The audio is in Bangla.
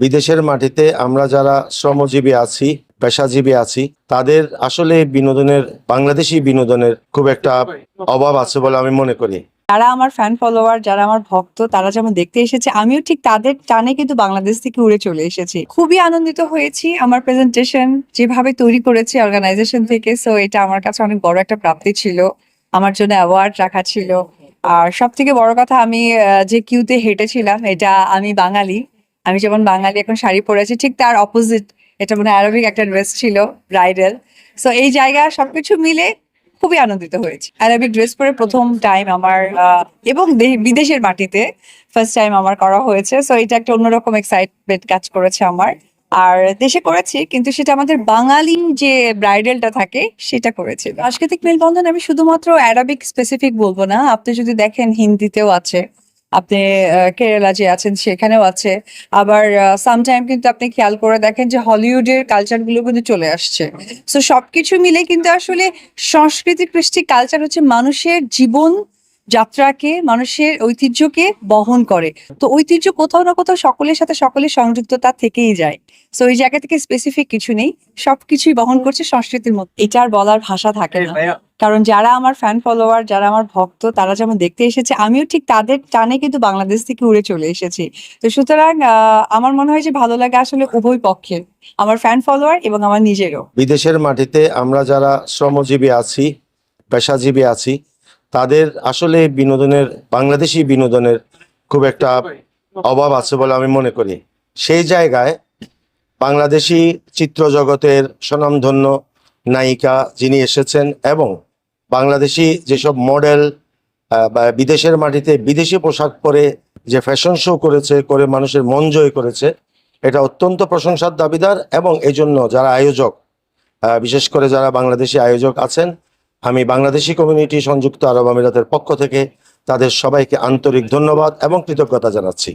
বিদেশের মাটিতে আমরা যারা শ্রমজীবী আছি, পেশাজীবী আছি, তাদের আসলে বিনোদনের, বাংলাদেশি বিনোদনের খুব একটা অভাব আছে বলে আমি মনে করি। যারা আমার ফ্যান ফলোয়ার, যারা আমার ভক্ত, তারা যেমন দেখতে এসেছে, আমিও ঠিক তাদের টানে কিন্তু বাংলাদেশ থেকে উড়ে চলে এসেছি। খুবই আনন্দিত হয়েছি। আমার প্রেজেন্টেশন যেভাবে তৈরি করেছে অর্গানাইজেশন থেকে, সো এটা আমার কাছে অনেক বড় একটা প্রাপ্তি ছিল। আমার জন্য অ্যাওয়ার্ড রাখা ছিল। আর সব থেকে বড় কথা, আমি যে কিউতে হেঁটেছিলাম, এটা আমি বাঙালি। আমি যেমন বাঙালি এখন শাড়ি পরেছি, ঠিক তার অপোজিট এটা মানে অ্যারাবিক একটা ড্রেস ছিল, ব্রাইডাল। সো এই জায়গা সবকিছু মিলে খুবই আনন্দিত হয়েছি। অ্যারাবিক ড্রেস পরে প্রথম টাইম আমার এবং বিদেশের মাটিতে ফার্স্ট টাইম আমার করা হয়েছে। সো এটা একটা অন্যরকম এক্সাইটমেন্ট কাজ করেছে আমার। আর দেশে করেছি, কিন্তু সেটা আমাদের বাঙালি যে ব্রাইডালটা থাকে সেটা করেছি। সাংস্কৃতিক মেলবন্ধন আমি শুধুমাত্র অ্যারাবিক স্পেসিফিক বলবো না, আপনি যদি দেখেন হিন্দিতেও আছে, আপনি কেরালা যে আছেন সেখানেও আছে। আবার সামটাইম কিন্তু আপনি খেয়াল করে দেখেন যে হলিউডের কালচার গুলো কিন্তু চলে আসছে। সো সবকিছু মিলে কিন্তু আসলে সংস্কৃতি, কৃষ্টি, কালচার হচ্ছে মানুষের জীবন যাত্রাকে, মানুষের ঐতিহ্যকে বহন করে। তো ঐতিহ্য কোথাও না কোথাও সকলের সাথে সকলের সংযুক্ততা থেকেই যায়। সো এই জায়গা থেকে স্পেসিফিক কিছু নেই, সবকিছুই বহন করছে সংস্কৃতির মধ্যে। এটার বলার ভাষা থাকে না, কারণ যারা আমার ফ্যান ফলোয়ার, যারা আমার ভক্ত, তারা যেমন দেখতে এসেছে, আমিও ঠিক তাদের টানে কিন্তু বাংলাদেশ থেকে উড়ে চলে এসেছি। তো সুতরাং আমার মনে হয় যে ভালো লাগে আসলে উভয় পক্ষের, আমার ফ্যান ফলোয়ার এবং আমার নিজেরও। বিদেশের মাটিতে আমরা যারা শ্রমজীবী আছি, পেশাজীবী আছি, তাদের আসলে বিনোদনের, বাংলাদেশি বিনোদনের খুব একটা অভাব আছে বলে আমি মনে করি। সেই জায়গায় বাংলাদেশি চিত্র জগতের স্বনামধন্য নায়িকা যিনি এসেছেন এবং বাংলাদেশি যেসব মডেল বা বিদেশের মাটিতে বিদেশি পোশাক পরে যে ফ্যাশন শো করে মানুষের মন জয় করেছে, এটা অত্যন্ত প্রশংসার দাবিদার। এবং এই জন্য যারা আয়োজক, বিশেষ করে যারা বাংলাদেশি আয়োজক আছেন, আমি বাংলাদেশি কমিউনিটি সংযুক্ত আরব আমিরাতের পক্ষ থেকে তাদের সবাইকে আন্তরিক ধন্যবাদ এবং কৃতজ্ঞতা জানাচ্ছি।